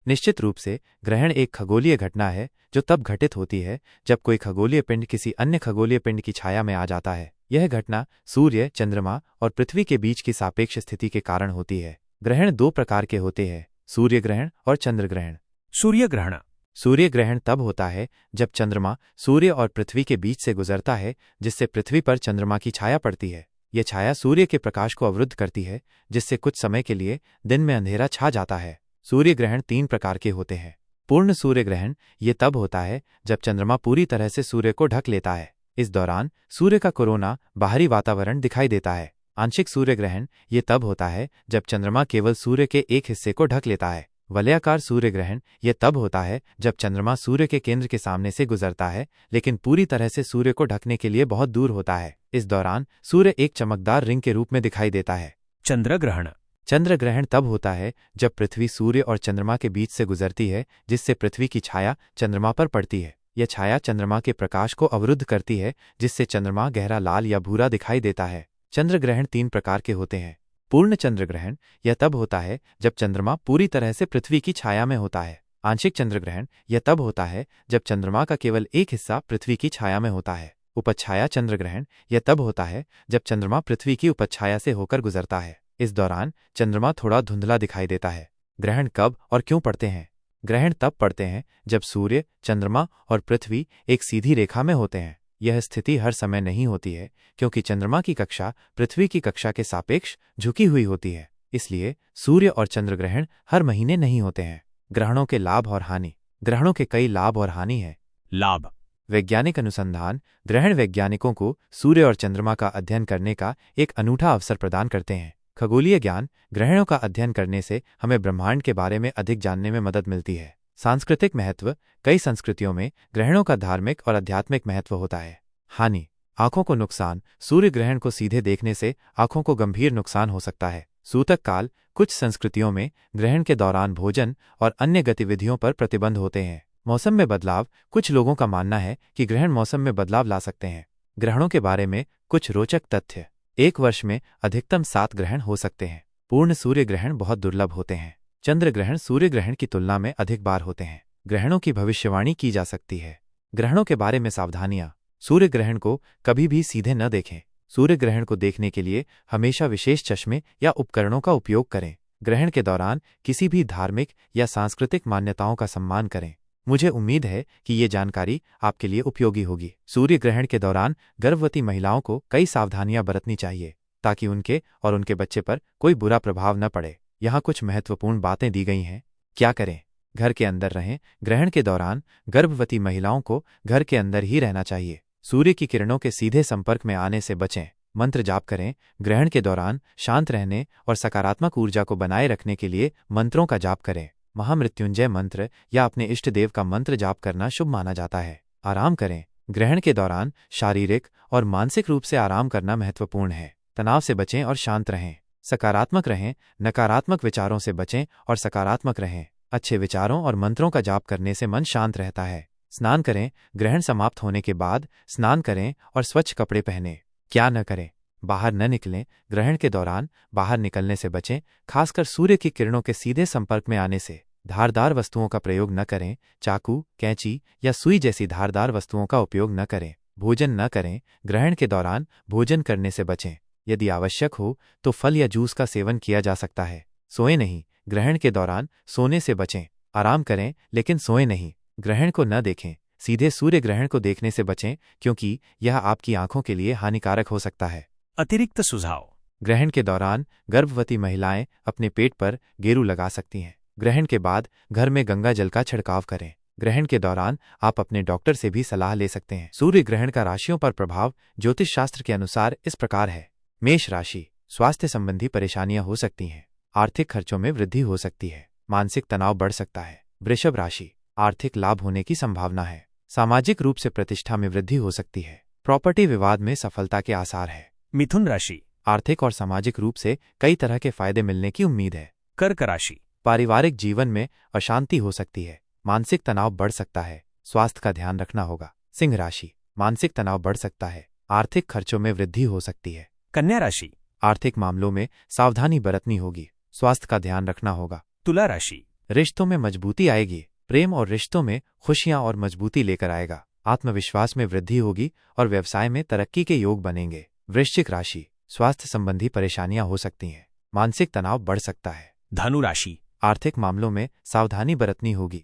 निश्चित रूप से ग्रहण एक खगोलीय घटना है जो तब घटित होती है जब कोई खगोलीय पिंड किसी अन्य खगोलीय पिंड की छाया में आ जाता है। यह घटना सूर्य, चंद्रमा और पृथ्वी के बीच की सापेक्ष स्थिति के कारण होती है। ग्रहण दो प्रकार के होते हैं, सूर्य ग्रहण और चंद्र ग्रहण। सूर्य ग्रहण। सूर्य ग्रहण तब होता है जब चंद्रमा सूर्य और पृथ्वी के बीच से गुजरता है, जिससे पृथ्वी पर चंद्रमा की छाया पड़ती है। यह छाया सूर्य के प्रकाश को अवरुद्ध करती है, जिससे कुछ समय के लिए दिन में अंधेरा छा जाता है। सूर्य ग्रहण तीन प्रकार के होते हैं। पूर्ण सूर्य ग्रहण ये तब होता है जब चंद्रमा पूरी तरह से सूर्य को ढक लेता है। इस दौरान सूर्य का कोरोना बाहरी वातावरण दिखाई देता है। आंशिक सूर्य ग्रहण ये तब होता है जब चंद्रमा केवल सूर्य के एक हिस्से को ढक लेता है। वलयाकार सूर्य ग्रहण ये तब होता है जब चंद्रमा सूर्य के केंद्र के सामने से गुजरता है, लेकिन पूरी तरह से सूर्य को ढकने के लिए बहुत दूर होता है। इस दौरान सूर्य एक चमकदार रिंग के रूप में दिखाई देता है। चंद्र ग्रहण। चंद्र ग्रहण तब होता है जब पृथ्वी सूर्य और चंद्रमा के बीच से गुजरती है, जिससे पृथ्वी की छाया चंद्रमा पर पड़ती है। यह छाया चंद्रमा के प्रकाश को अवरुद्ध करती है, जिससे चंद्रमा गहरा लाल या भूरा दिखाई देता है। चंद्र ग्रहण तीन प्रकार के होते हैं। पूर्ण चंद्र ग्रहण यह तब होता है जब चंद्रमा पूरी तरह से पृथ्वी की छाया में होता है। आंशिक चंद्र ग्रहण यह तब होता है जब चंद्रमा का केवल एक हिस्सा पृथ्वी की छाया में होता है। उपछाया चंद्र ग्रहण यह तब होता है जब चंद्रमा पृथ्वी की उपछाया से होकर गुजरता है। इस दौरान चंद्रमा थोड़ा धुंधला दिखाई देता है। ग्रहण कब और क्यों पड़ते हैं? ग्रहण तब पड़ते हैं जब सूर्य, चंद्रमा और पृथ्वी एक सीधी रेखा में होते हैं। यह स्थिति हर समय नहीं होती है, क्योंकि चंद्रमा की कक्षा पृथ्वी की कक्षा के सापेक्ष झुकी हुई होती है। इसलिए सूर्य और चंद्र ग्रहण हर महीने नहीं होते हैं। ग्रहणों के लाभ और हानि। ग्रहणों के कई लाभ और हानि हैं। लाभ। वैज्ञानिक अनुसंधान। ग्रहण वैज्ञानिकों को सूर्य और चंद्रमा का अध्ययन करने का एक अनूठा अवसर प्रदान करते हैं। खगोलीय ज्ञान। ग्रहणों का अध्ययन करने से हमें ब्रह्मांड के बारे में अधिक जानने में मदद मिलती है। सांस्कृतिक महत्व। कई संस्कृतियों में ग्रहणों का धार्मिक और आध्यात्मिक महत्व होता है। हानि। आंखों को नुकसान। सूर्य ग्रहण को सीधे देखने से आंखों को गंभीर नुकसान हो सकता है। सूतक काल। कुछ संस्कृतियों में ग्रहण के दौरान भोजन और अन्य गतिविधियों पर प्रतिबंध होते हैं। मौसम में बदलाव। कुछ लोगों का मानना है कि ग्रहण मौसम में बदलाव ला सकते हैं। ग्रहणों के बारे में कुछ रोचक तथ्य। एक वर्ष में अधिकतम 7 ग्रहण हो सकते हैं। पूर्ण सूर्य ग्रहण बहुत दुर्लभ होते हैं। चंद्र ग्रहण सूर्य ग्रहण की तुलना में अधिक बार होते हैं। ग्रहणों की भविष्यवाणी की जा सकती है। ग्रहणों के बारे में सावधानियां। सूर्य ग्रहण को कभी भी सीधे न देखें। सूर्य ग्रहण को देखने के लिए हमेशा विशेष चश्मे या उपकरणों का उपयोग करें। ग्रहण के दौरान किसी भी धार्मिक या सांस्कृतिक मान्यताओं का सम्मान करें। मुझे उम्मीद है कि ये जानकारी आपके लिए उपयोगी होगी। सूर्य ग्रहण के दौरान गर्भवती महिलाओं को कई सावधानियां बरतनी चाहिए, ताकि उनके और उनके बच्चे पर कोई बुरा प्रभाव न पड़े। यहाँ कुछ महत्वपूर्ण बातें दी गई हैं। क्या करें? घर के अंदर रहें। ग्रहण के दौरान गर्भवती महिलाओं को घर के अंदर ही रहना चाहिए। सूर्य की किरणों के सीधे संपर्क में आने से बचें। मंत्र जाप करें। ग्रहण के दौरान शांत रहने और सकारात्मक ऊर्जा को बनाए रखने के लिए मंत्रों का जाप करें। महामृत्युंजय मंत्र या अपने इष्ट देव का मंत्र जाप करना शुभ माना जाता है। आराम करें। ग्रहण के दौरान शारीरिक और मानसिक रूप से आराम करना महत्वपूर्ण है। तनाव से बचें और शांत रहें। सकारात्मक रहें। नकारात्मक विचारों से बचें और सकारात्मक रहें। अच्छे विचारों और मंत्रों का जाप करने से मन शांत रहता है। स्नान करें। ग्रहण समाप्त होने के बाद स्नान करें और स्वच्छ कपड़े पहनें। क्या न करें? बाहर न निकलें। ग्रहण के दौरान बाहर निकलने से बचें, खासकर सूर्य की किरणों के सीधे संपर्क में आने से। धारदार वस्तुओं का प्रयोग न करें। चाकू, कैंची या सुई जैसी धारदार वस्तुओं का उपयोग न करें। भोजन न करें। ग्रहण के दौरान भोजन करने से बचें। यदि आवश्यक हो तो फल या जूस का सेवन किया जा सकता है। सोएं नहीं। ग्रहण के दौरान सोने से बचें। आराम करें, लेकिन सोएं नहीं। ग्रहण को न देखें। सीधे सूर्य ग्रहण को देखने से बचें, क्योंकि यह आपकी आंखों के लिए हानिकारक हो सकता है। अतिरिक्त सुझाव। ग्रहण के दौरान गर्भवती महिलाएं अपने पेट पर गेरू लगा सकती हैं। ग्रहण के बाद घर में गंगा जल का छिड़काव करें। ग्रहण के दौरान आप अपने डॉक्टर से भी सलाह ले सकते हैं। सूर्य ग्रहण का राशियों पर प्रभाव ज्योतिष शास्त्र के अनुसार इस प्रकार है। मेष राशि। स्वास्थ्य संबंधी परेशानियां हो सकती हैं। आर्थिक खर्चों में वृद्धि हो सकती है। मानसिक तनाव बढ़ सकता है। वृषभ राशि। आर्थिक लाभ होने की संभावना है। सामाजिक रूप से प्रतिष्ठा में वृद्धि हो सकती है। प्रॉपर्टी विवाद में सफलता के आसार है। मिथुन राशि। आर्थिक और सामाजिक रूप से कई तरह के फायदे मिलने की उम्मीद है। कर्क राशि। पारिवारिक जीवन में अशांति हो सकती है। मानसिक तनाव बढ़ सकता है। स्वास्थ्य का ध्यान रखना होगा। सिंह राशि। मानसिक तनाव बढ़ सकता है। आर्थिक खर्चों में वृद्धि हो सकती है। कन्या राशि। आर्थिक मामलों में सावधानी बरतनी होगी। स्वास्थ्य का ध्यान रखना होगा। तुला राशि। रिश्तों में मजबूती आएगी। प्रेम और रिश्तों में खुशियां और मजबूती लेकर आएगा। आत्मविश्वास में वृद्धि होगी और व्यवसाय में तरक्की के योग बनेंगे। वृश्चिक राशि, स्वास्थ्य संबंधी परेशानियां हो सकती हैं। मानसिक तनाव बढ़ सकता है। धनु राशि। आर्थिक मामलों में सावधानी बरतनी होगी।